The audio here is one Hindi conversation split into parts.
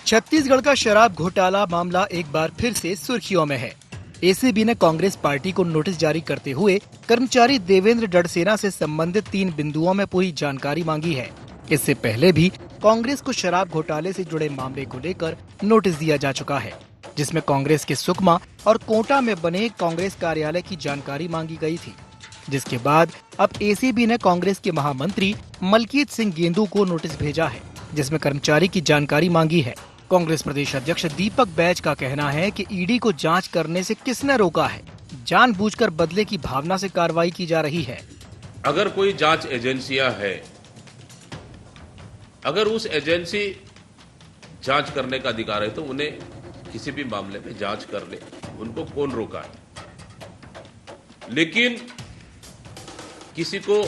छत्तीसगढ़ का शराब घोटाला मामला एक बार फिर से सुर्खियों में है। एसीबी ने कांग्रेस पार्टी को नोटिस जारी करते हुए कर्मचारी देवेंद्र डड़सेना से संबंधित 3 बिंदुओं में पूरी जानकारी मांगी है। इससे पहले भी कांग्रेस को शराब घोटाले से जुड़े मामले को लेकर नोटिस दिया जा चुका है, जिसमें कांग्रेस के सुकमा और कोटा में बने कांग्रेस कार्यालय की जानकारी मांगी गई थी। जिसके बाद अब एसीबी ने कांग्रेस के महामंत्री मलकीत सिंह गेंदू को नोटिस भेजा है, जिसमें कर्मचारी की जानकारी मांगी है। कांग्रेस प्रदेश अध्यक्ष दीपक बैज का कहना है कि ईडी को जांच करने से किसने रोका है। जानबूझकर बदले की भावना से कार्रवाई की जा रही है। अगर कोई जांच एजेंसियां है, अगर उस एजेंसी जांच करने का अधिकार है तो उन्हें किसी भी मामले में जांच कर ले, उनको कौन रोका है। लेकिन किसी को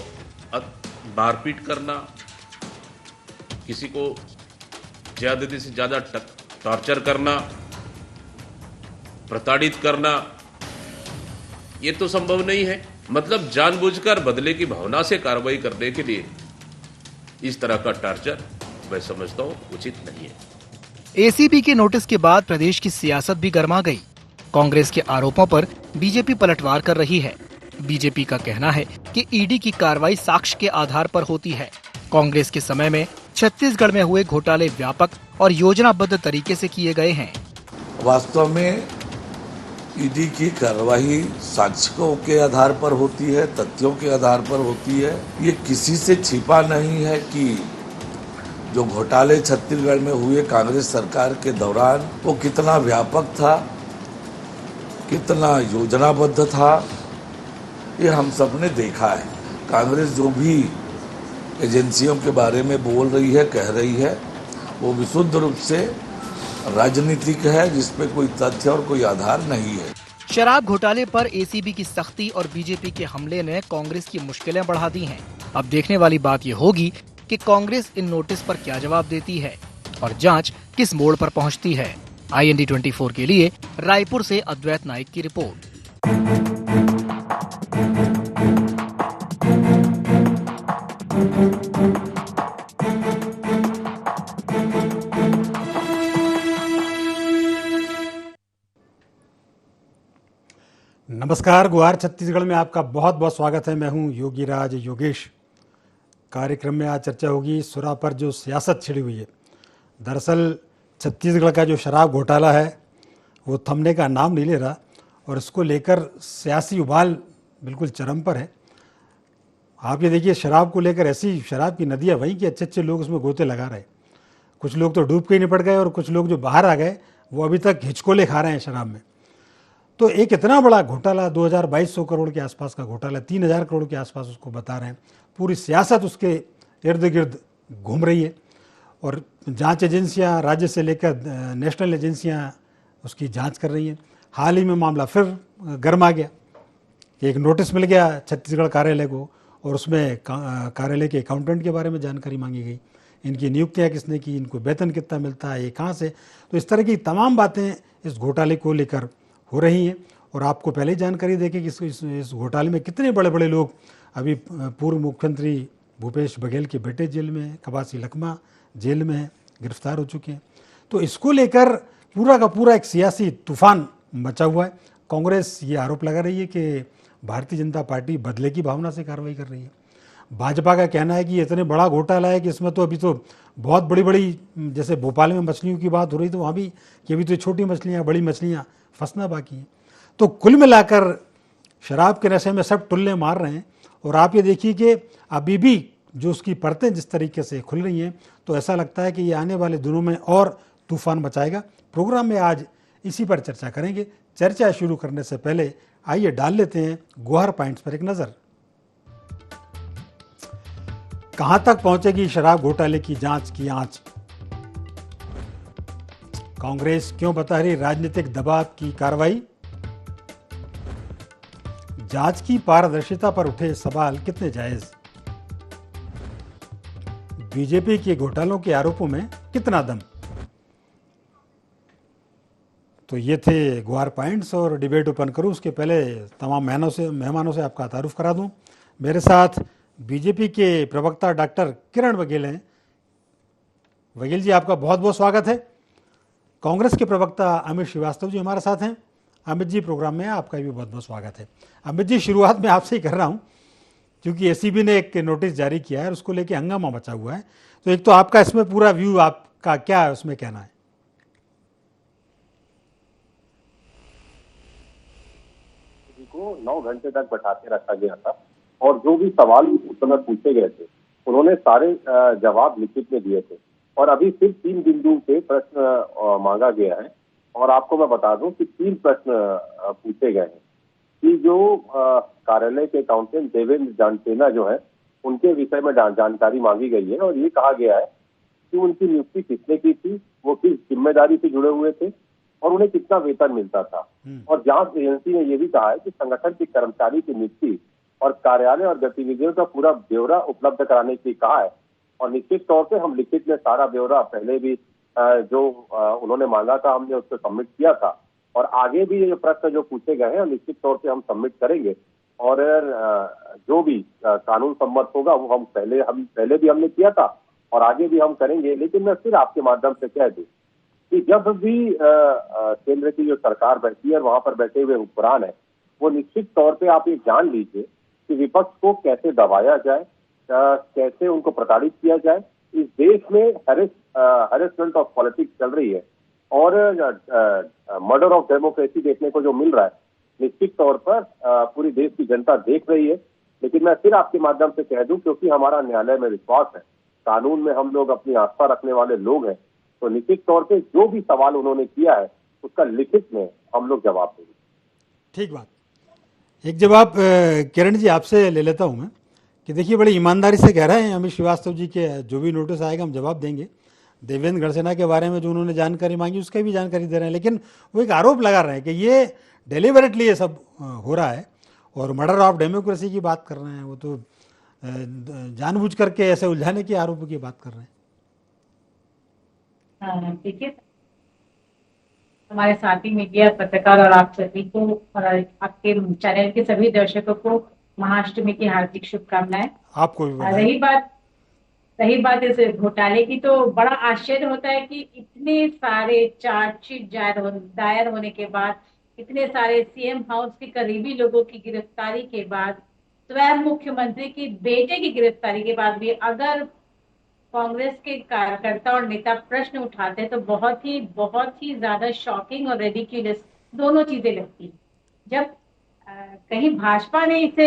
मारपीट करना, किसी को ज्यादा से ज्यादा टॉर्चर करना, प्रताड़ित करना, ये तो संभव नहीं है। मतलब जानबूझकर बदले की भावना से कार्रवाई करने के लिए इस तरह का टॉर्चर मैं समझता हूं उचित नहीं है। एसीबी के नोटिस के बाद प्रदेश की सियासत भी गर्मा गई। कांग्रेस के आरोपों पर बीजेपी पलटवार कर रही है। बीजेपी का कहना है कि ईडी की कार्रवाई साक्ष्य के आधार पर होती है। कांग्रेस के समय में छत्तीसगढ़ में हुए घोटाले व्यापक और योजनाबद्ध तरीके से किए गए हैं। वास्तव में ईडी की कार्रवाई साक्ष्यों के आधार पर होती है, तथ्यों के आधार पर होती है। ये किसी से छिपा नहीं है कि जो घोटाले छत्तीसगढ़ में हुए कांग्रेस सरकार के दौरान वो कितना व्यापक था, कितना योजनाबद्ध था, ये हम सब ने देखा है। कांग्रेस जो भी एजेंसियों के बारे में बोल रही है, कह रही है, वो विशुद्ध रूप से राजनीतिक है, जिसपे कोई तथ्य और कोई आधार नहीं है। शराब घोटाले पर एसीबी की सख्ती और बीजेपी के हमले ने कांग्रेस की मुश्किलें बढ़ा दी हैं। अब देखने वाली बात ये होगी कि कांग्रेस इन नोटिस पर क्या जवाब देती है और जांच किस मोड़ पर पहुंचती है। IND 24 के लिए रायपुर से अद्वैत नाइक की रिपोर्ट। नमस्कार, गुहार छत्तीसगढ़ में आपका बहुत बहुत स्वागत है। मैं हूं योगी राज योगेश। कार्यक्रम में आज चर्चा होगी सुरा पर जो सियासत छिड़ी हुई है। दरअसल छत्तीसगढ़ का जो शराब घोटाला है वो थमने का नाम नहीं ले रहा और इसको लेकर सियासी उबाल बिल्कुल चरम पर है। आप ये देखिए, शराब को लेकर ऐसी शराब की नदियाँ वहीं कि अच्छे अच्छे लोग उसमें गोते लगा रहे। कुछ लोग तो डूब के ही निपट गए और कुछ लोग जो बाहर आ गए वो अभी तक हिचकोले खा रहे हैं शराब में। तो एक इतना बड़ा घोटाला, 2200 करोड़ के आसपास का घोटाला, 3000 करोड़ के आसपास उसको बता रहे हैं। पूरी सियासत उसके इर्द गिर्द घूम रही है और जांच एजेंसियां, राज्य से लेकर नेशनल एजेंसियां उसकी जांच कर रही हैं। हाल ही में मामला फिर गर्म आ गया कि एक नोटिस मिल गया छत्तीसगढ़ कार्यालय को और उसमें कार्यालय के अकाउंटेंट के बारे में जानकारी मांगी गई। इनकी नियुक्तियाँ किसने की, इनको वेतन कितना मिलता है, ये कहाँ से। तो इस तरह की तमाम बातें इस घोटाले को लेकर हो रही हैं और आपको पहले ही जानकारी देखें कि इस घोटाले में कितने बड़े बड़े लोग अभी पूर्व मुख्यमंत्री भूपेश बघेल के बेटे जेल में हैं, कवासी लखमा जेल में है, गिरफ्तार हो चुके हैं। तो इसको लेकर पूरा का पूरा एक सियासी तूफान मचा हुआ है। कांग्रेस ये आरोप लगा रही है कि भारतीय जनता पार्टी बदले की भावना से कार्रवाई कर रही है। भाजपा का कहना है कि ये इतने बड़ा घोटाला है कि इसमें तो अभी तो बहुत बड़ी बड़ी, जैसे भोपाल में मछलियों की बात हो रही तो वहाँ भी कि अभी तो छोटी मछलियाँ, बड़ी मछलियाँ फंसना बाकी है। तो कुल मिलाकर शराब के नशे में सब टुल्ले मार रहे हैं और आप ये देखिए कि अभी भी जो उसकी परतें जिस तरीके से खुल रही हैं, तो ऐसा लगता है कि ये आने वाले दिनों में और तूफान मचाएगा। प्रोग्राम में आज इसी पर चर्चा करेंगे। चर्चा शुरू करने से पहले आइए डाल लेते हैं गुहार पॉइंट्स पर एक नज़र। कहां तक पहुंचेगी शराब घोटाले की जांच की आंच? कांग्रेस क्यों बता रही राजनीतिक दबाव की कार्रवाई? जांच की पारदर्शिता पर उठे सवाल कितने जायज? बीजेपी के घोटालों के आरोपों में कितना दम? तो ये थे गुहार पॉइंट्स और डिबेट ओपन करूं। उसके पहले तमाम मेहमानों से आपका तारुफ करा दूं। मेरे साथ बीजेपी के प्रवक्ता डॉक्टर किरण बघेल हैं। बघेल जी, आपका बहुत बहुत स्वागत है। कांग्रेस के प्रवक्ता अमित श्रीवास्तव जी हमारे साथ हैं। अमित जी, प्रोग्राम में आपका भी बहुत बहुत स्वागत है। अमित जी, शुरुआत में आपसे ही कर रहा हूं, क्योंकि एसीबी ने एक नोटिस जारी किया है और उसको लेके हंगामा मचा हुआ है। तो एक तो आपका इसमें पूरा व्यू, आपका क्या है उसमें कहना है? को 9 घंटे तक बैठा के रखा गया था और जो भी सवाल उस समय पूछे गए थे उन्होंने सारे जवाब लिखित में दिए थे और अभी सिर्फ 3 बिंदु पे प्रश्न मांगा गया है। और आपको मैं बता दूं कि 3 प्रश्न पूछे गए हैं कि जो कार्यालय के अकाउंटेंट देवेंद्र जानसेना जो है उनके विषय में जानकारी मांगी गई है और ये कहा गया है कि उनकी नियुक्ति किसने की थी, वो किस जिम्मेदारी से जुड़े हुए थे और उन्हें कितना वेतन मिलता था। और जांच एजेंसी ने यह भी कहा है कि संगठन के कर्मचारी की नियुक्ति और कार्यालय और गतिविधियों का पूरा ब्यौरा उपलब्ध कराने की कहा है। और निश्चित तौर पे हम लिखित में सारा ब्यौरा पहले भी जो उन्होंने मांगा था हमने उसको सबमिट किया था और आगे भी ये प्रश्न जो पूछे गए हैं निश्चित तौर पे हम सबमिट करेंगे और जो भी कानून सम्मत होगा वो हम पहले भी हमने किया था और आगे भी हम करेंगे। लेकिन मैं फिर आपके माध्यम से कह दूं कि जब भी केंद्र की जो सरकार बैठती है और वहां पर बैठे हुए हुक्मरान है वो निश्चित तौर पे आप ये जान लीजिए कि विपक्ष को कैसे दबाया जाए, कैसे उनको प्रताड़ित किया जाए। इस देश में हैरेसमेंट ऑफ पॉलिटिक्स चल रही है और मर्डर ऑफ डेमोक्रेसी देखने को जो मिल रहा है निश्चित तौर पर पूरी देश की जनता देख रही है। लेकिन मैं फिर आपके माध्यम से कह दूं क्योंकि हमारा न्यायालय में विश्वास है, कानून में हम लोग अपनी आस्था रखने वाले लोग हैं, तो निश्चित तौर पे जो भी सवाल उन्होंने किया है उसका लिखित में हम लोग जवाब देंगे। ठीक बात। एक जवाब किरण जी आपसे ले लेता हूं मैं कि देखिए, बड़ी ईमानदारी से कह रहे हैं अमित श्रीवास्तव जी के जो भी नोटिस आएगा हम जवाब देंगे। देवेंद्र गढ़सेना के बारे में जो उन्होंने जानकारी मांगी उसका भी जानकारी दे रहे हैं, लेकिन वो एक आरोप लगा रहे हैं कि ये डेलिबरेटली ये सब हो रहा है और मर्डर ऑफ डेमोक्रेसी की बात कर रहे हैं। वो तो जानबूझ करके ऐसे उलझाने के आरोप की बात कर रहे हैं। देखिए, हमारे साथी मीडिया पत्रकार और आप सभी को और आपके चैनल के सभी दर्शकों को महाअष्टमी की हार्दिक शुभकामनाएं। आपको भी रही बात इस घोटाले की, तो बड़ा आश्चर्य होता है कि इतने सारे चार्जशीट दायर होने के बाद, इतने सारे सीएम हाउस के करीबी लोगों की गिरफ्तारी के बाद, स्वयं मुख्यमंत्री की बेटे की गिरफ्तारी के बाद भी अगर कांग्रेस के कार्यकर्ता और नेता प्रश्न उठाते हैं तो बहुत ही ज्यादा शॉकिंग और रेडिक्यूलस दोनों चीजें लगती हैं। जब कहीं भाजपा ने इसे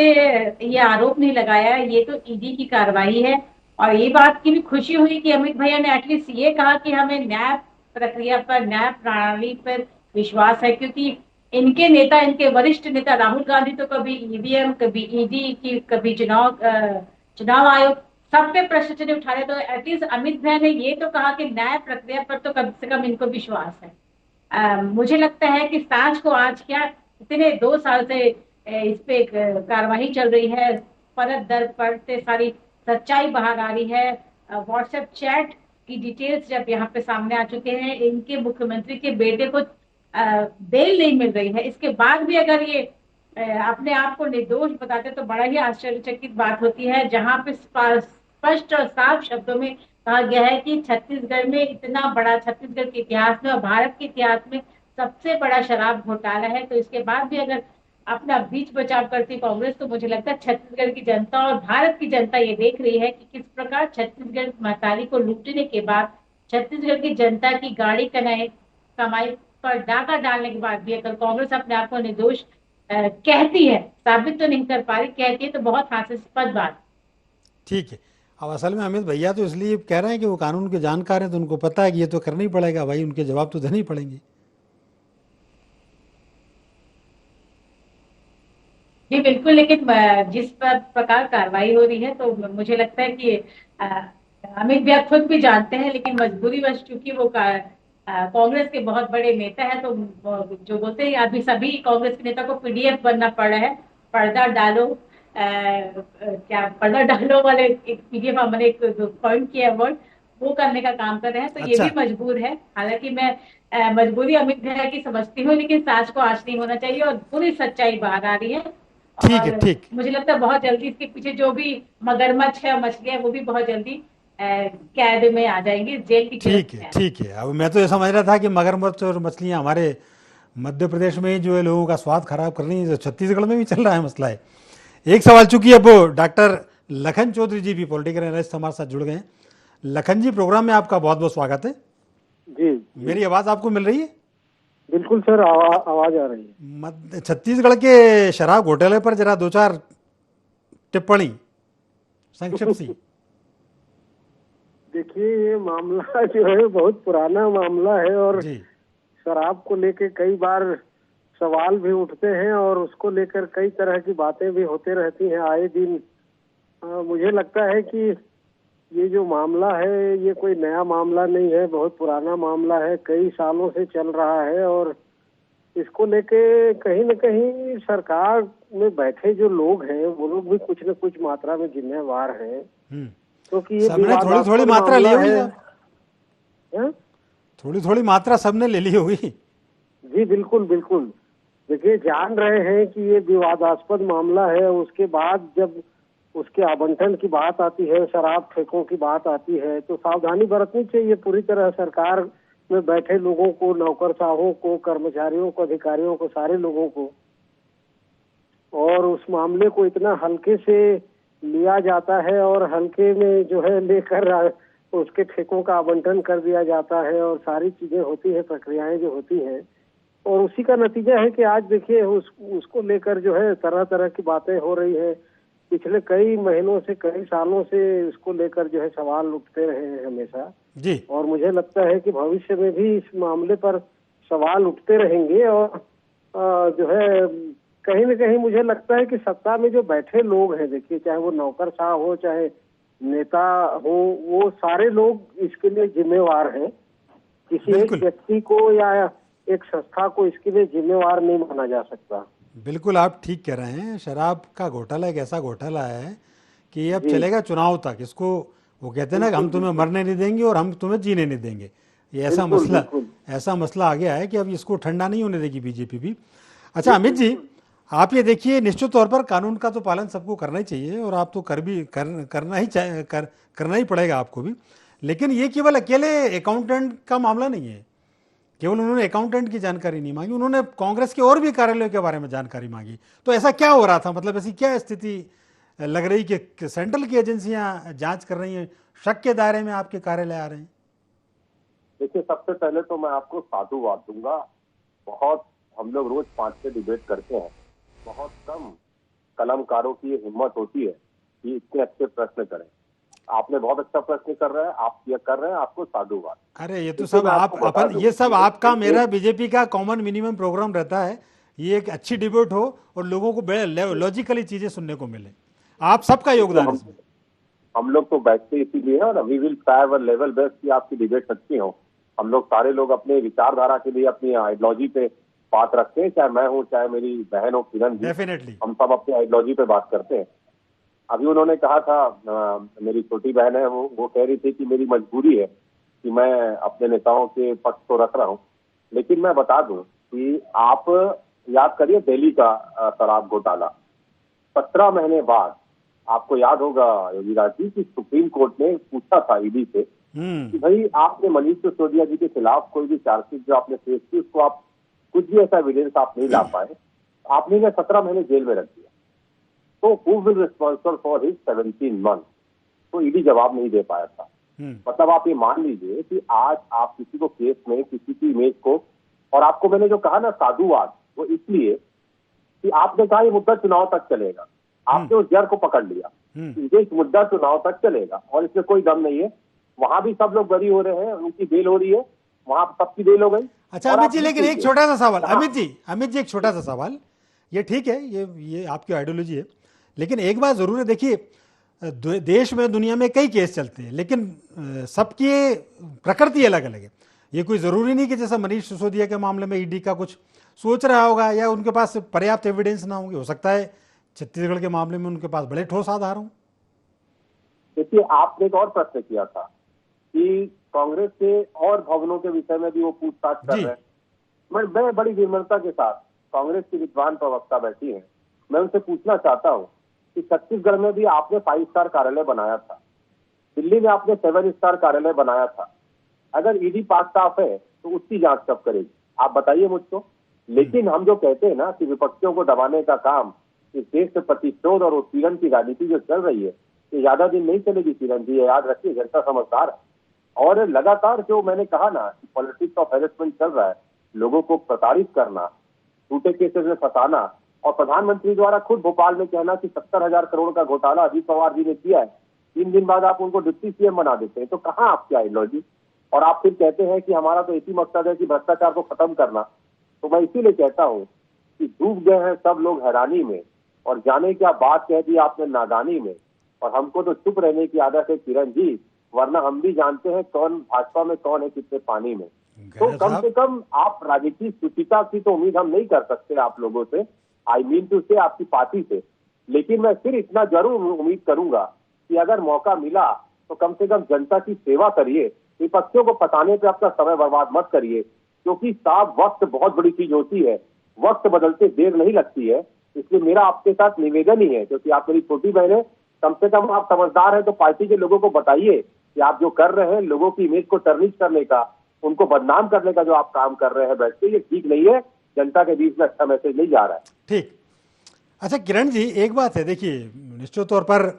ये आरोप नहीं लगाया, ये तो ईडी की कार्रवाई है। और ये बात की भी खुशी हुई कि अमित भैया ने एटलीस्ट ये कहा कि हमें न्याय प्रक्रिया पर, न्याय प्रणाली पर विश्वास है, क्योंकि इनके नेता, इनके वरिष्ठ नेता राहुल गांधी तो कभी ईवीएम, कभी ईडी की, कभी चुनाव आयोग, सब पे प्रश्न चिन्ह उठा रहे। तो एटलीस्ट अमित भैया ने ये तो कहा कि न्याय प्रक्रिया पर तो कम से कम इनको विश्वास है। मुझे लगता है कि सांझ को आज क्या, इतने 2 साल से इस पे कार्रवाई चल रही है, परत दर परत से सारी सच्चाई बाहर आ रही है। व्हाट्सएप चैट की डिटेल्स जब यहाँ पे सामने आ चुके हैं, इनके मुख्यमंत्री के बेटे को बेल नहीं मिल रही है, इसके बाद भी अगर ये अपने आप को निर्दोष बताते तो बड़ा ही आश्चर्यचकित बात होती है। जहां पे स्पष्ट और साफ शब्दों में कहा गया है कि छत्तीसगढ़ में इतना बड़ा, छत्तीसगढ़ के इतिहास में और भारत के इतिहास में सबसे बड़ा शराब घोटाला है, तो इसके बाद भी अगर अपना बीच बचाव करती कांग्रेस, तो मुझे लगता है छत्तीसगढ़ की जनता और भारत की जनता ये देख रही है कि किस प्रकार छत्तीसगढ़ महतारी को लूटने के बाद, छत्तीसगढ़ की जनता की गाड़ी कमाई पर डाका डालने के बाद भी अगर कांग्रेस अपने आप को निर्दोष कहती है, साबित तो नहीं कर पा रही, कहती है, तो बहुत हास्यास्पद बात। ठीक है। अब असल में अमित भैया तो इसलिए कह रहे हैं कि वो कानून के जानकार हैं, तो उनको पता है कि ये तो करना ही पड़ेगा भाई, उनके जवाब तो देने ही पड़ेंगे। जी बिल्कुल, लेकिन जिस प्रकार कार्रवाई हो रही है तो मुझे लगता है कि अमित भैया खुद भी जानते हैं, लेकिन मजबूरीवश चूंकि वो कांग्रेस के बहुत बड़े नेता है, तो जो बोलते हैं अभी सभी कांग्रेस के नेता को पीडीएफ बनना पड़ रहा है, पर्दा डालो पर्दा डालो वाले एक पीडीएफ हमने एक पॉइंट किया वर्ड, वो करने का काम कर रहे हैं। तो अच्छा। ये भी मजबूर है। हालांकि मैं मजबूरी अमित भैया की समझती हूँ, लेकिन सास को आज नहीं होना चाहिए और पूरी सच्चाई बाहर आ रही है। ठीक है, ठीक। मुझे लगता है बहुत जल्दी इसके पीछे जो भी मगरमच्छ है, मछली है, वो भी बहुत जल्दी कैद में आ जाएंगे, जेल की ठीक गिरफ्त है में। ठीक है। अब मैं तो ये समझ रहा था कि मगरमच्छ और मछलियाँ हमारे मध्य प्रदेश में ही जो है लोगों का स्वाद खराब कर रही है, जो छत्तीसगढ़ में भी चल रहा है मसला है। एक सवाल, चूंकि अब डॉक्टर लखन चौधरी जी भी पॉलिटिकल एनालिस्ट हमारे साथ जुड़ गए हैं। लखन जी, प्रोग्राम में आपका बहुत बहुत स्वागत है। जी मेरी आवाज़ आपको मिल रही है? बिल्कुल सर, आवाज आ रही है। छत्तीसगढ़ के शराब घोटाले पर जरा दो चार टिप्पणी संक्षिप्त सी। देखिए, ये मामला जो है बहुत पुराना मामला है और जी शराब को लेके कई बार सवाल भी उठते हैं और उसको लेकर कई तरह की बातें भी होते रहती हैं आए दिन। मुझे लगता है कि ये जो मामला है ये कोई नया मामला नहीं है, बहुत पुराना मामला है, कई सालों से चल रहा है। और इसको लेके कहीं न कहीं सरकार में बैठे जो लोग हैं वो लोग भी कुछ न कुछ मात्रा में जिम्मेवार हैं, क्योंकि ये सबने थोड़ी थोड़ी विवादास्पद मात्रा ली मामला होगी है। साहब, हैं? थोड़ी थोड़ी मात्रा सबने ले ली होगी। जी बिल्कुल बिल्कुल। देखिए, जान रहे हैं कि ये विवादास्पद मामला है, उसके बाद जब उसके आवंटन की बात आती है, शराब ठेकों की बात आती है, तो सावधानी बरतनी चाहिए पूरी तरह सरकार में बैठे लोगों को, नौकरशाहों को, कर्मचारियों को, अधिकारियों को, सारे लोगों को। और उस मामले को इतना हल्के से लिया जाता है और हल्के में जो है लेकर उसके ठेकों का आवंटन कर दिया जाता है और सारी चीजें होती है, प्रक्रियाएं जो होती हैं, और उसी का नतीजा है कि आज देखिए उसको लेकर जो है तरह तरह की बातें हो रही है। पिछले कई महीनों से, कई सालों से इसको लेकर जो है सवाल उठते रहे हैं हमेशा, जी और मुझे लगता है कि भविष्य में भी इस मामले पर सवाल उठते रहेंगे। और जो है कहीं न कहीं मुझे लगता है कि सत्ता में जो बैठे लोग हैं, देखिए चाहे वो नौकरशाह हो, चाहे नेता हो, वो सारे लोग इसके लिए जिम्मेवार हैं। किसी एक बिल्कुल व्यक्ति को या एक संस्था को इसके लिए जिम्मेवार नहीं माना जा सकता। बिल्कुल, आप ठीक कह रहे हैं। शराब का घोटाला एक ऐसा घोटाला है कि ये अब जी चलेगा चुनाव तक। इसको वो कहते हैं ना कि हम तुम्हें मरने नहीं देंगे और हम तुम्हें जीने नहीं देंगे। ये बिल्कुल बिल्कुल। ऐसा मसला आ गया है कि अब इसको ठंडा नहीं होने देगी बीजेपी भी। अच्छा अमित जी, आप ये देखिए, निश्चित तौर पर कानून का तो पालन सबको करना ही चाहिए और आप तो करना ही पड़ेगा आपको भी। लेकिन ये केवल अकेले अकाउंटेंट का मामला नहीं है। केवल उन्होंने अकाउंटेंट की जानकारी नहीं मांगी, उन्होंने कांग्रेस के और भी कार्यालयों के बारे में जानकारी मांगी। तो ऐसा क्या हो रहा था, मतलब ऐसी क्या स्थिति लग रही कि सेंट्रल की एजेंसियां जांच कर रही हैं, शक के दायरे में आपके कार्यालय आ रहे हैं? देखिए, सबसे पहले तो मैं आपको साधुवाद दूंगा। बहुत हम लोग रोज 5-6 डिबेट करते हैं, बहुत कम कलमकारों की ये हिम्मत होती है कि इतने अच्छे प्रश्न करें। आपने बहुत अच्छा प्रश्न कर रहे हैं, आप ये कर रहे हैं, आपको साधुवाद। अरे ये तो देखिए, सब मैं आप आपको बता अपन, दूं, ये सब आपका ये- मेरा बीजेपी का कॉमन मिनिमम प्रोग्राम रहता है। ये एक अच्छी डिबेट हो और लोगों को लॉजिकली चीजें सुनने को मिले। आप सबका योगदान है इसमें। हम लोग तो बैठते इसीलिए हैं और we will try our level best कि आपकी डिबेट अच्छी हो। हम लोग सारे लोग अपने विचारधारा के लिए अपनी आइडियोलॉजी पे बात रखते हैं, चाहे मैं हूँ, चाहे मेरी बहन हो किरण जी, डेफिनेटली हम सब अपनी आइडियोलॉजी पे बात करते हैं। अभी उन्होंने कहा था, मेरी छोटी बहन है, वो कह रही थी कि मेरी मजबूरी है कि मैं अपने नेताओं के पक्ष तो रख रहा हूँ। लेकिन मैं बता दूं कि आप याद करिए दिल्ली का शराब घोटाला, 17 महीने बाद आपको याद होगा योगी राज जी की सुप्रीम कोर्ट ने पूछा था ईडी से कि भाई आपने मनीष सिसोदिया जी के खिलाफ कोई भी चार्जशीट जो आपने पेश की उसको आप कुछ भी ऐसा एविडेंस आप नहीं ला पाए, आपने इन्हें 17 महीने जेल में रख दिया, तो who will responsible for his 17 month? तो ईडी जवाब नहीं दे पाया था। मतलब आप ये मान लीजिए कि आज आप किसी को केस में किसी की इमेज को, और आपको मैंने जो कहा ना साधुवाद, वो इसलिए कि आपने कहा ये मुद्दा चुनाव तक चलेगा, आपने उस जड़ को पकड़ लिया, ये मुद्दा चुनाव तक चलेगा और इसमें कोई दम नहीं है। वहां भी सब लोग बरी हो रहे हैं, उनकी बेल हो रही है, वहां सबकी बेल हो गई। अच्छा अमित जी, लेकिन एक छोटा सा सवाल, अमित जी एक छोटा सा सवाल, ये ठीक है, ये आपकी आइडियोलॉजी है, लेकिन एक बात जरूर है, देखिए देश में दुनिया में कई केस चलते हैं, लेकिन सबकी प्रकृति अलग अलग है। ये कोई जरूरी नहीं कि जैसा मनीष सिसोदिया के मामले में ईडी का कुछ सोच रहा होगा या उनके पास पर्याप्त एविडेंस ना होंगे, हो सकता है छत्तीसगढ़ के मामले में उनके पास बड़े ठोस आधार हों। देखिए, आपने एक और प्रश्न किया था कि कांग्रेस के और भवनों के विषय में भी वो पूछताछ कर रहे हैं। मैं बड़ी विनम्रता के साथ, कांग्रेस की विद्वान प्रवक्ता बैठी है, मैं उनसे पूछना चाहता हूँ कि छत्तीसगढ़ में भी आपने 5 स्टार कार्यालय बनाया था, दिल्ली में आपने 7 स्टार कार्यालय बनाया था, अगर ईडी पास साफ है तो उसकी जांच कब करेगी, आप बताइए मुझको। लेकिन हम जो कहते हैं ना कि विपक्षियों को दबाने का काम, इस देश में प्रतिशोध और उत्पीड़न की राजनीति जो चल रही है, ये ज्यादा दिन नहीं चलेगी किरण जी, याद रखिए, जनता समझदार है। और लगातार जो मैंने कहा ना कि पॉलिटिक्स ऑफ हैरेसमेंट चल रहा है, लोगों को प्रताड़ित करना, झूठे केसेस में फंसाना, और प्रधानमंत्री द्वारा खुद भोपाल में कहना कि 70,000 करोड़ का घोटाला अजीत पवार जी ने किया है, 3 दिन बाद आप उनको डिप्टी सीएम बना देते हैं, तो कहाँ आपकी आइडियोलॉजी। और आप फिर कहते हैं कि हमारा तो इसी मकसद है कि भ्रष्टाचार को खत्म करना। तो मैं इसीलिए कहता हूँ कि डूब गए हैं सब लोग हैरानी में, और जाने क्या बात कह दी आपने नादानी में, और हमको तो चुप रहने की आदत है किरण जी, वरना हम भी जानते हैं कौन भाजपा में कौन है कितने पानी में। तो कम से कम आप राजनीतिक शुचिता की तो उम्मीद हम नहीं कर सकते आप लोगों से, आई मीन टू से आपकी पार्टी से। लेकिन मैं फिर इतना जरूर उम्मीद करूंगा कि अगर मौका मिला तो कम से कम जनता की सेवा करिए, विपक्षियों को पताने पे अपना समय बर्बाद मत करिए, क्योंकि साफ वक्त बहुत बड़ी चीज होती है, वक्त बदलते देर नहीं लगती है। इसलिए मेरा आपके साथ निवेदन ही है, क्योंकि आप मेरी छोटी बहन है, कम से कम आप समझदार हैं तो पार्टी के लोगों को बताइए कि आप जो कर रहे हैं लोगों की इमेज को टर्निश करने का, उनको बदनाम करने का जो आप काम कर रहे हैं बैठ के, ये ठीक नहीं है, जनता के बीच में अच्छा मैसेज नहीं जा रहा है। ठीक। अच्छा किरण जी, एक बात है, देखिए निश्चित तौर पर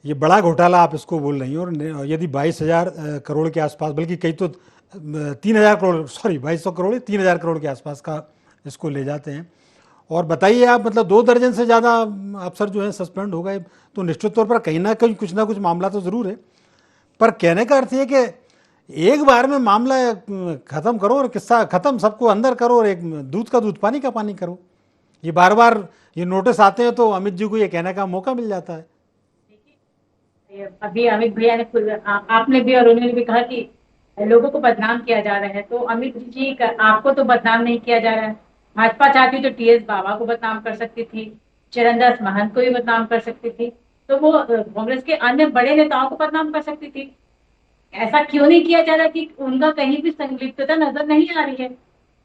ये बड़ा घोटाला आप इसको बोल रही हैं, और यदि 22,000 करोड़ के आसपास, बल्कि कई तो 3,000 करोड़, सॉरी 2,200 करोड़, 3,000 करोड़ के आसपास का इसको ले जाते हैं, और बताइए आप, मतलब 2 दर्जन से ज़्यादा अफसर जो हैं सस्पेंड हो गए, तो निश्चित तौर पर कहीं ना कहीं कुछ ना कुछ मामला तो ज़रूर है। पर कहने का अर्थ ये कि एक बार में मामला खत्म करो और किस्सा खत्म, सबको अंदर करो, और एक दूध का दूध पानी का पानी करो। ये बार बार ये नोटिस आते हैं तो अमित जी को ये कहने का मौका मिल जाता है। अभी अमित भैया ने, आपने भी और उन्होंने भी कहा कि लोगों को बदनाम किया जा रहा है, तो अमित जी आपको तो बदनाम नहीं किया जा रहा है। भाजपा चाहती तो टीएस बाबा को बदनाम कर सकती थी, चरणदास महंत को भी बदनाम कर सकती थी, तो वो कांग्रेस के अन्य बड़े नेताओं को बदनाम कर सकती थी। ऐसा क्यों नहीं किया जा रहा कि उनका कहीं भी संलिप्तता नजर नहीं आ रही है।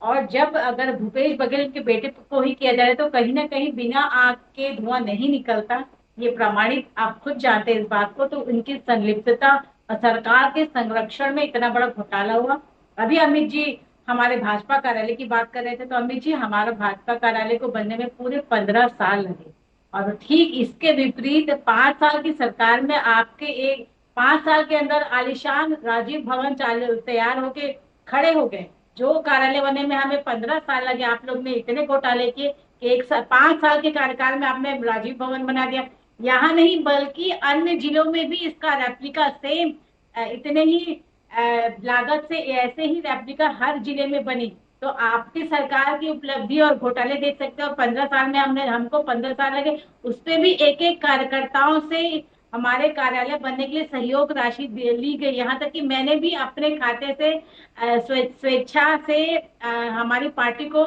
और जब अगर भूपेश बघेल के बेटे को ही किया जा रहा है तो कहीं ना कहीं बिना आग के धुआं नहीं निकलता, ये प्रमाणित, आप खुद जानते हैं इस बात को। तो उनकी संलिप्तता सरकार के संरक्षण में इतना बड़ा घोटाला हुआ। अभी अमित जी हमारे भाजपा कार्यालय की बात कर रहे थे, तो अमित जी हमारा भाजपा कार्यालय को बनने में पूरे 15 साल लगे, और ठीक इसके विपरीत 5 साल की सरकार में आपके एक 5 साल के अंदर आलिशान राजीव भवन तैयार होके खड़े हो गए। जो कार्यालय बनने में हमें 15 साल लगे, आप लोग ने इतने घोटाले किए कि 5 साल के कार्यकाल में आपने राजीव भवन बना दिया। यहाँ नहीं बल्कि अन्य जिलों में भी इसका रेप्लिका सेम इतने ही लागत से ऐसे ही रेप्लिका हर जिले में बनी। तो आपकी सरकार की उपलब्धि और घोटाले देख सकते हो। 15 साल में हमको 15 साल लगे, उसपे भी एक एक कार्यकर्ताओं से हमारे कार्यालय बनने के लिए सहयोग राशि ली गई। यहाँ तक कि मैंने भी अपने खाते से स्वेच्छा से हमारी पार्टी को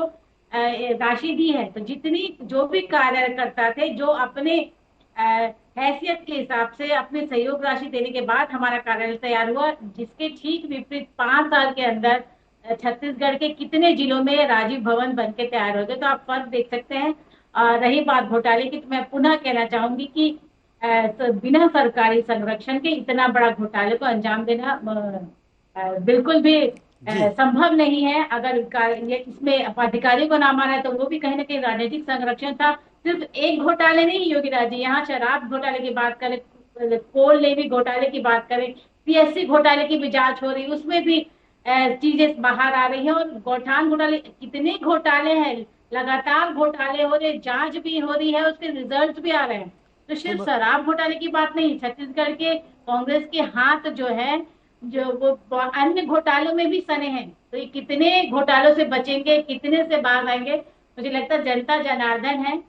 राशि दी है। तो जितनी जो भी कार्यकर्ता थे जो अपने हैसियत के हिसाब से अपने सहयोग राशि देने के बाद हमारा कार्यालय तैयार हुआ, जिसके ठीक विपरीत 5 साल के अंदर छत्तीसगढ़ के कितने जिलों में राजीव भवन बनके तैयार हो गए। तो आप फर्क देख सकते हैं। रही बात घोटाले की, तो मैं पुनः कहना चाहूंगी कि तो बिना सरकारी संरक्षण के इतना बड़ा घोटाले को अंजाम देना बिल्कुल भी संभव नहीं है। अगर ये इसमें अधिकारियों को नाम आ रहा है तो वो भी कहीं ना कहीं राजनीतिक संरक्षण था। सिर्फ एक घोटाले नहीं योगी राज जी, यहाँ शराब घोटाले की बात करें, कोल लेवी घोटाले की बात करें, पीएससी घोटाले की भी जांच हो रही, उसमें भी चीजें बाहर आ रही है। और गौठान घोटाले, कितने घोटाले हैं, लगातार घोटाले हो रहे, जांच भी हो रही है, उसके रिजल्ट भी आ रहे हैं। तो सिर्फ शराब घोटाले की बात नहीं, छत्तीसगढ़ के कांग्रेस के हाथ जो है जो वो अन्य घोटालों में भी सने हैं। तो ये कितने घोटालों से बचेंगे, कितने से बाहर आएंगे, मुझे लगता है जनता जनार्दन है।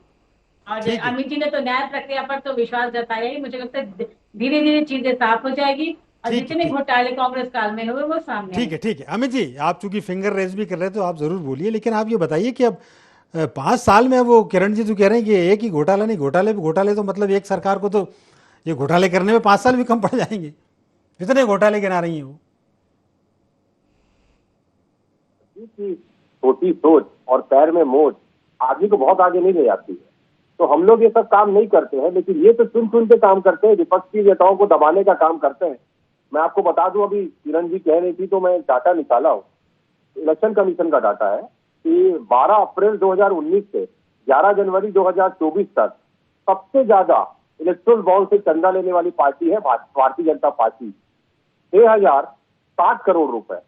और अमित जी ने तो न्याय प्रक्रिया पर तो विश्वास जताया ही, मुझे लगता है धीरे धीरे चीजें साफ हो जाएगी और जितने घोटाले कांग्रेस काल में हुए वो सामने। ठीक है अमित जी, आप चूंकि फिंगर रेज भी कर रहे हैं तो आप जरूर बोलिए, लेकिन आप ये बताइए कि अब 5 साल में वो किरण जी जो कह रहे हैं कि एक ही घोटाला नहीं, घोटाले तो मतलब एक सरकार को तो ये घोटाले करने में 5 साल भी कम पड़ जाएंगे, कितने घोटाले गिना रही है वो। छोटी सोच और पैर में मोच आदमी को बहुत आगे नहीं ले जाती है। तो हम लोग ये सब काम नहीं करते हैं, लेकिन ये तो चुन चुन के काम करते हैं, विपक्ष की नेताओं को दबाने का काम करते हैं। मैं आपको बता दूं, अभी किरण जी कह रही थी तो मैं डाटा निकाला हूं, इलेक्शन कमीशन का डाटा है कि 12 अप्रैल 2019 से 11 जनवरी 2024 तक सबसे ज्यादा इलेक्ट्रोल बॉन्ड से चंदा लेने वाली पार्टी है भारतीय जनता पार्टी। 6,060 करोड़ रुपए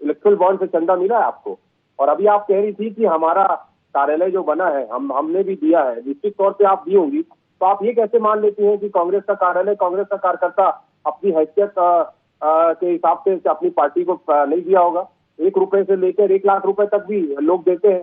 इलेक्ट्रोल बॉन्ड से चंदा मिला है आपको। और अभी आप कह रही थी कि हमारा कार्यालय जो बना है हमने भी दिया है, निश्चित तौर पे आप दी होंगी, तो आप ये कैसे मान लेती हैं कि कांग्रेस का कार्यालय, कांग्रेस का कार्यकर्ता अपनी हैसियत के हिसाब से अपनी पार्टी को नहीं दिया होगा? 1 रुपए से लेकर 1 लाख रुपए तक भी लोग देते हैं।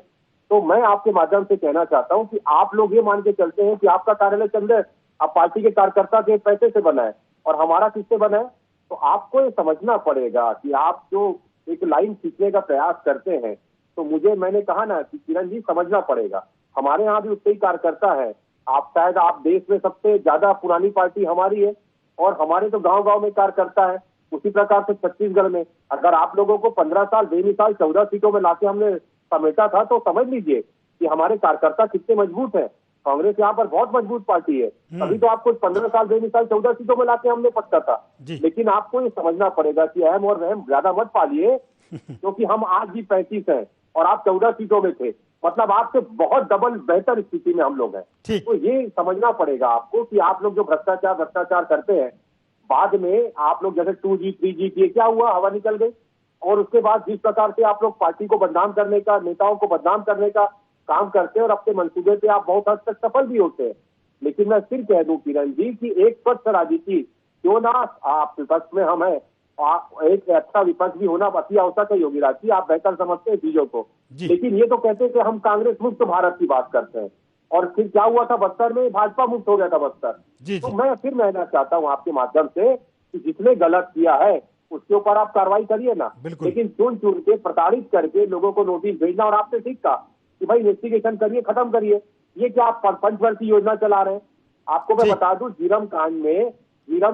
तो मैं आपके माध्यम से कहना चाहता हूं कि आप लोग ये मान के चलते हैं कि आपका कार्यालय चंदे अब पार्टी के कार्यकर्ता के पैसे से बना है और हमारा किससे बना है। तो आपको ये समझना पड़ेगा कि आप जो एक लाइन खींचने का प्रयास करते हैं, तो मैंने कहा ना कि किरण जी समझना पड़ेगा, हमारे यहाँ भी उतने ही कार्यकर्ता है। आप शायद आप देश में सबसे ज्यादा पुरानी पार्टी हमारी है और हमारे तो गांव गांव में कार्यकर्ता है। उसी प्रकार से छत्तीसगढ़ में अगर आप लोगों को 15 साल बेमिसाल 14 सीटों में लाके हमने समेटा था, तो समझ लीजिए कि हमारे कार्यकर्ता कितने मजबूत है। कांग्रेस यहाँ पर बहुत मजबूत पार्टी है, तभी तो आपको 15 साल बेमिसाल 14 सीटों में लाके हमने पक्का था। लेकिन आपको ये समझना पड़ेगा कि अहम और वहम ज्यादा मत पालिए, क्योंकि हम आज भी 35 हैं और आप 14 सीटों में थे, मतलब आपसे बहुत डबल बेहतर स्थिति में हम लोग हैं। तो ये समझना पड़ेगा आपको कि आप लोग जो भ्रष्टाचार करते हैं, बाद में आप लोग जैसे 2G 3G किए, क्या हुआ, हवा निकल गई। और उसके बाद जिस प्रकार से आप लोग पार्टी को बदनाम करने का, नेताओं को बदनाम करने का काम करते हैं और अपने मंसूबे पे आप बहुत हद तक सफल भी होते हैं। लेकिन मैं फिर कह दूं किरण जी कि एक स्वच्छ राजनीति क्यों ना, आप विपक्ष में हम हैं, एक अच्छा विपक्ष भी होना अति आवश्यक है। योगी राज जी, आप बेहतर समझते हैं चीजों को, लेकिन ये तो कहते हैं कि हम कांग्रेस मुक्त भारत की बात करते हैं, और फिर क्या हुआ था बस्तर में, भाजपा मुक्त हो गया था बस्तर। तो मैं फिर कहना चाहता हूँ आपके माध्यम से कि जिसने गलत किया है उसके ऊपर आप कार्रवाई करिए ना, लेकिन चुन चुन के प्रताड़ित करके लोगों को नोटिस भेजना, और आपने ठीक कहा कि भाई इन्वेस्टिगेशन करिए, खत्म करिए। ये क्या आप पंचवर्षीय योजना चला रहे हैं? आपको मैं बता दूं, झीरम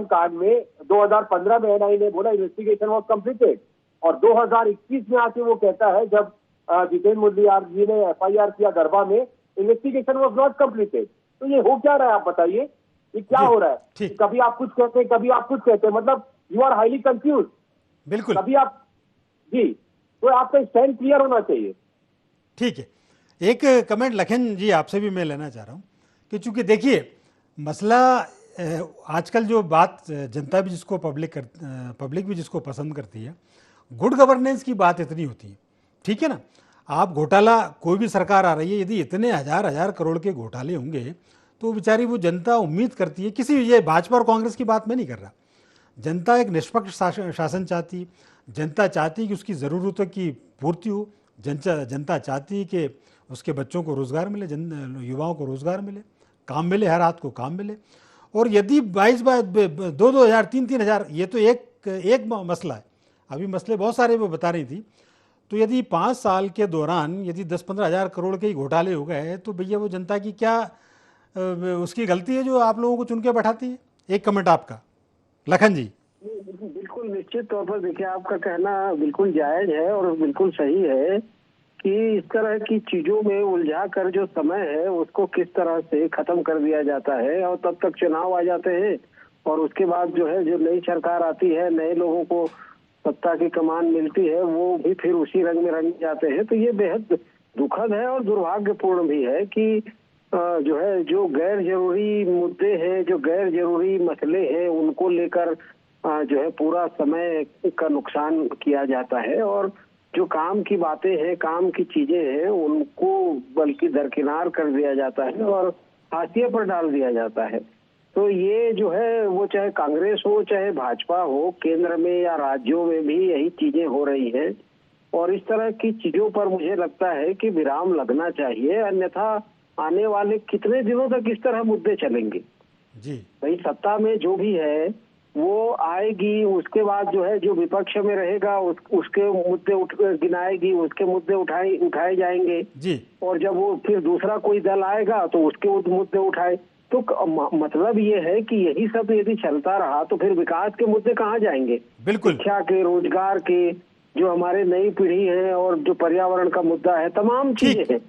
कांड में 2015 में एनआई ने बोला इन्वेस्टिगेशन वाज कंप्लीटेड, और 2021 में आके वो कहता है जब जितेंद्र मुरलीधर जी ने एफआईआर किया गरबा में, इन्वेस्टिगेशन वाज नॉट कंप्लीटेड। तो ये हो क्या रहा है, आप बताइए, ये क्या हो रहा है? कभी आप कुछ कहते हैं, कभी आप कुछ कहते हैं, मतलब यू आर हाईली कंफ्यूज। बिल्कुल, कभी आप जी, तो आपका स्टैंड क्लियर होना चाहिए। ठीक है, एक कमेंट लखन जी आपसे भी मैं लेना चाह रहा हूँ कि चूंकि देखिए मसला आजकल जो बात जनता भी जिसको पब्लिक भी जिसको पसंद करती है, गुड गवर्नेंस की बात इतनी होती है, ठीक है ना। आप घोटाला, कोई भी सरकार आ रही है, यदि इतने हजार करोड़ के घोटाले होंगे तो बेचारी वो जनता उम्मीद करती है, किसी ये भाजपा और कांग्रेस की बात मैं नहीं कर रहा, जनता एक निष्पक्ष शासन चाहती, जनता चाहती कि उसकी ज़रूरतों की पूर्ति हो, जनता चाहती कि उसके बच्चों को रोज़गार मिले, युवाओं को रोज़गार मिले, काम मिले, हर हाथ को काम मिले। और यदि 2-2 हज़ार 3-3 हज़ार, ये तो एक मसला है, अभी मसले बहुत सारे वो बता रही थी। तो यदि 5 साल के दौरान यदि 10-15 हज़ार करोड़ के ही घोटाले हो गए, तो भैया वो जनता की क्या उसकी गलती है जो आप लोगों को चुन के बैठाती है? एक कमेंट आपका लखन जी। बिल्कुल निश्चित तौर पर देखिए, आपका कहना बिल्कुल जायज है और बिल्कुल सही है कि इस तरह की चीजों में उलझा कर जो समय है उसको किस तरह से खत्म कर दिया जाता है, और तब तक चुनाव आ जाते हैं और उसके बाद जो है जो नई सरकार आती है, नए लोगों को सत्ता की कमान मिलती है, वो भी फिर उसी रंग में रंग जाते हैं। तो ये बेहद दुखद है और दुर्भाग्यपूर्ण भी है कि जो है जो गैर जरूरी मुद्दे हैं, जो गैर जरूरी मसले हैं, उनको लेकर जो है पूरा समय का नुकसान किया जाता है, और जो काम की बातें हैं, काम की चीजें हैं, उनको बल्कि दरकिनार कर दिया जाता है और हाशिए पर डाल दिया जाता है। तो ये जो है वो चाहे कांग्रेस हो चाहे भाजपा हो, केंद्र में या राज्यों में भी यही चीजें हो रही हैं, और इस तरह की चीजों पर मुझे लगता है कि विराम लगना चाहिए, अन्यथा आने वाले कितने दिनों तक इस तरह मुद्दे चलेंगे जी। भाई, सत्ता में जो भी है वो आएगी, उसके बाद जो है जो विपक्ष में रहेगा उसके मुद्दे गिनाएगी, उसके मुद्दे उठाए जाएंगे जी, और जब वो फिर दूसरा कोई दल आएगा तो उसके मुद्दे उठाए। तो मतलब ये है कि यही सब यदि चलता रहा तो फिर विकास के मुद्दे कहाँ जाएंगे? बिल्कुल, शिक्षा के, रोजगार के, जो हमारे नई पीढ़ी है और जो पर्यावरण का मुद्दा है, तमाम चीजें हैं।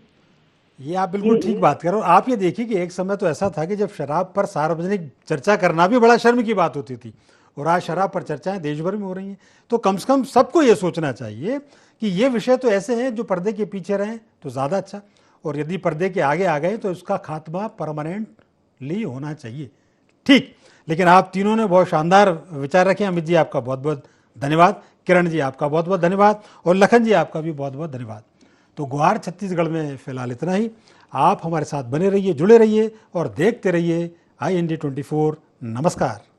ये आप बिल्कुल ठीक बात कर रहे हो। आप ये देखिए कि एक समय तो ऐसा था कि जब शराब पर सार्वजनिक चर्चा करना भी बड़ा शर्म की बात होती थी, और आज शराब पर चर्चाएं देश भर में हो रही हैं। तो कम से कम सबको ये सोचना चाहिए कि ये विषय तो ऐसे हैं जो पर्दे के पीछे रहें तो ज़्यादा अच्छा, और यदि पर्दे के आगे आ गए तो इसका खात्मा परमानेंटली होना चाहिए। ठीक, लेकिन आप तीनों ने बहुत शानदार विचार रखे। अमित जी आपका बहुत बहुत धन्यवाद, किरण जी आपका बहुत बहुत धन्यवाद, और लखन जी आपका भी बहुत बहुत धन्यवाद। तो गुहार छत्तीसगढ़ में फिलहाल इतना ही। आप हमारे साथ बने रहिए, जुड़े रहिए और देखते रहिए IND 24। नमस्कार।